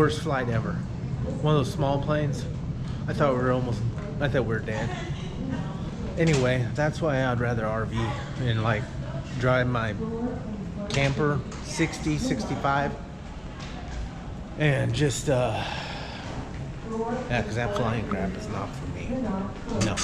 worst flight ever. One of those small planes. I thought we were dead. Anyway, that's why I'd rather RV and like drive my camper 60, 65 and just yeah, because that flying crap is not for me. No.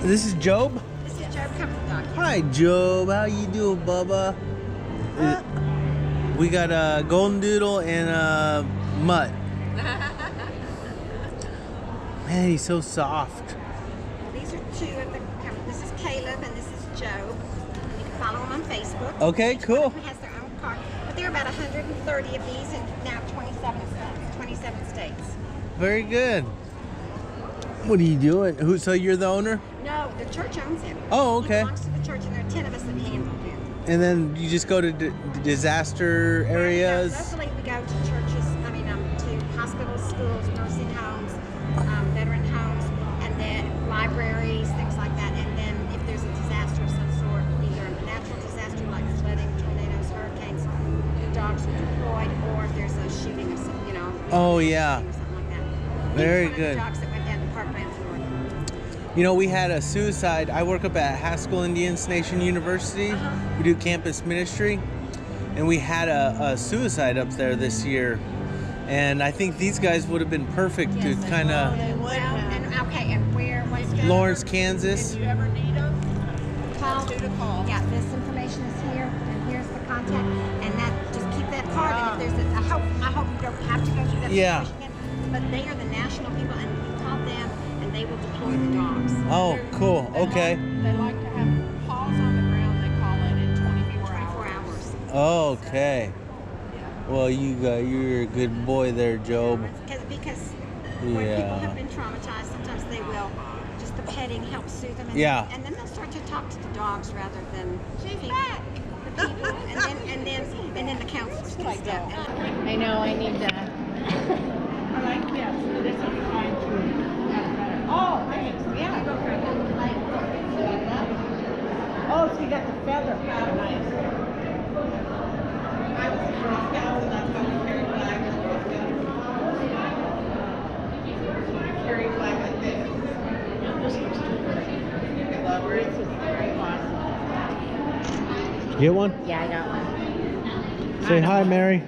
This is Job? This is Job Comfort Dog. Hi, Job. How you doing, Bubba? We got a golden doodle and a mutt. Man, he's so soft. These are two of the. This is Caleb and this is Job. You can follow them on Facebook. Okay, Each cool. one of them has their own car, but there are about 130 of these in now 27 states. Very good. What are you doing? So you're the owner? No, the church owns him. Oh, okay. He belongs to the church, and there are 10 of us that handle him. And then you just go to disaster areas? Locally, we go to churches, to hospitals, schools, nursing homes, veteran homes, and then libraries, things like that. And then if there's a disaster of some sort, either a natural disaster like flooding, tornadoes, hurricanes, the dogs are deployed, or if there's a shooting of some, Oh, yeah. or something like that. Very One good. of the dogs that went down to Parkland, Florida. You know, we had a suicide. I work up at Haskell Indian Nation University. We do campus ministry. And we had a suicide up there this year. And I think these guys would have been perfect to kind of... And where was it? Lawrence, Kansas. If you ever need them, Call. who to call. Yeah, this information is here, and here's the contact, and that just keep that card. And if there's I hope you don't have to go through that Yeah. situation again. But they are the national people, and you call them, and they will deploy the dogs. Oh, cool. Okay. They like to have paws on the ground. They call it in 24 hours. Okay. Well, you're a good boy there, Job. Because when people Yeah. have been traumatized, sometimes they will. Just the petting helps soothe them. And Yeah. and then they'll start to talk to the dogs rather than people. The people, and then the counselors can step in. I know. I need to. I like this. This is trying to have better. Oh, thanks. Yeah. Oh, so you got the feather. Nice. I was a Girl Scout, and that's how we carry flags. Carry flag like this. This looks good. This is very awesome. Get one? Yeah, I got one. Say hi, Mary.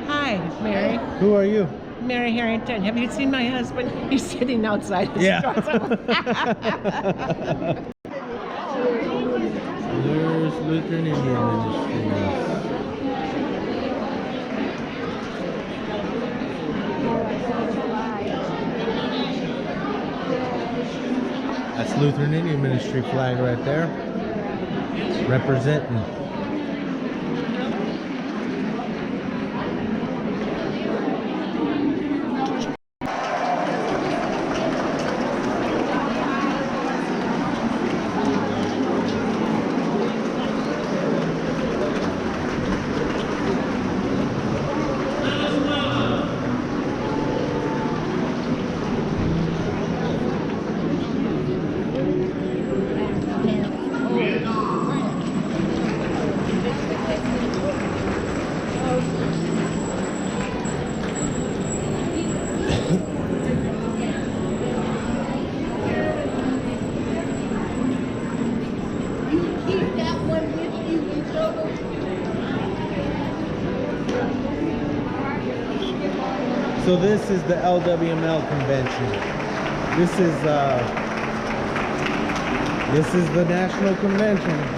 Hi, Mary. Who are you? Mary Harrington. Have you seen my husband? He's sitting outside his Yeah. There's Lutheran Indian Ministries. That's Lutheran Indian Ministry flag right there. Representing. So this is the LWML convention. This is the national convention.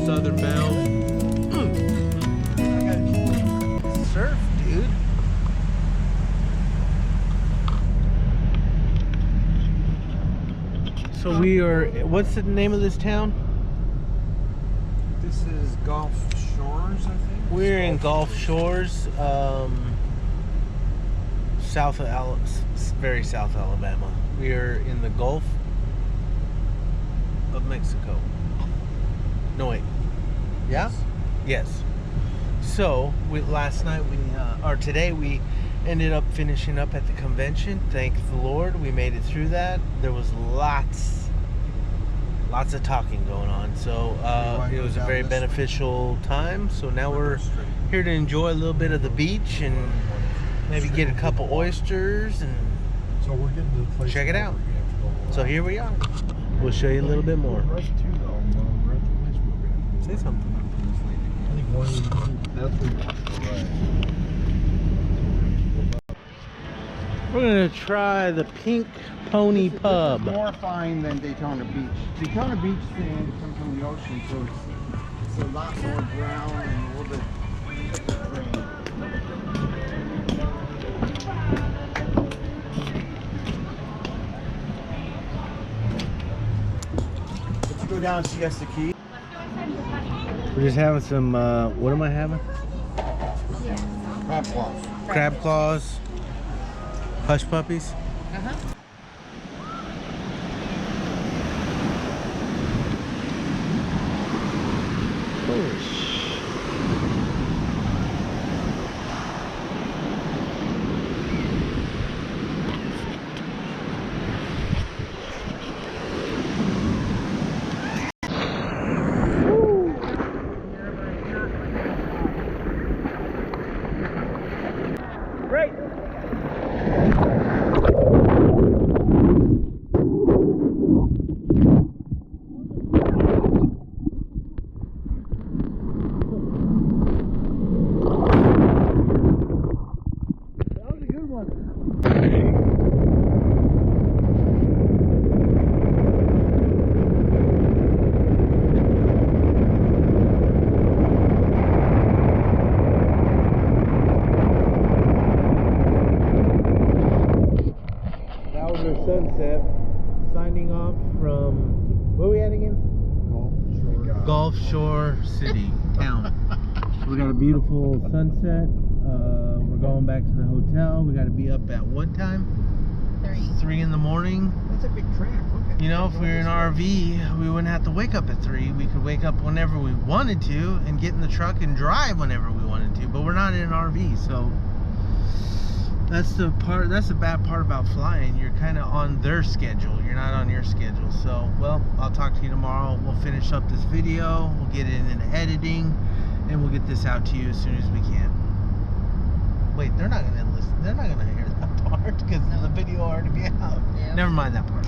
Southern Belle. I got surf, dude. So we are. What's the name of this town? This is Gulf Shores, I think. We're in Gulf Shores, very south Alabama. We are in the Gulf of Mexico. No wait. Yeah? Yes. So today we ended up finishing up at the convention. Thank the Lord, we made it through that. There was lots of talking going on. So it was a very beneficial time. So now we're here to enjoy a little bit of the beach and maybe get a couple oysters and so we're getting to the place. Check it out. So here we are. We'll show you a little bit more. Say something. I think we're gonna try the Pink Pony Pub. This is more fine than Daytona Beach. Daytona Beach sand comes from the ocean, so it's a lot more brown and a little bit green. Let's go down and see us the key. We're just having some, what am I having? Crab claws. Crab claws. Hush puppies. Holy sh! Great. Sunset, signing off from, where are we at again? Gulf Shore City, town. So we got a beautiful sunset. We're going back to the hotel. We got to be up at what time? 3 in the morning. That's a big track. Okay. You know, if we were in an RV, we wouldn't have to wake up at 3. We could wake up whenever we wanted to and get in the truck and drive whenever we wanted to. But we're not in an RV, so that's the bad part about flying. You're kind of on their schedule. You're not on your schedule. So, well, I'll talk to you tomorrow. We'll finish up this video. We'll get it in editing, and we'll get this out to you as soon as we can. Wait, they're not gonna listen. They're not gonna hear that part because the video you are to be out. Yep. Never mind that part.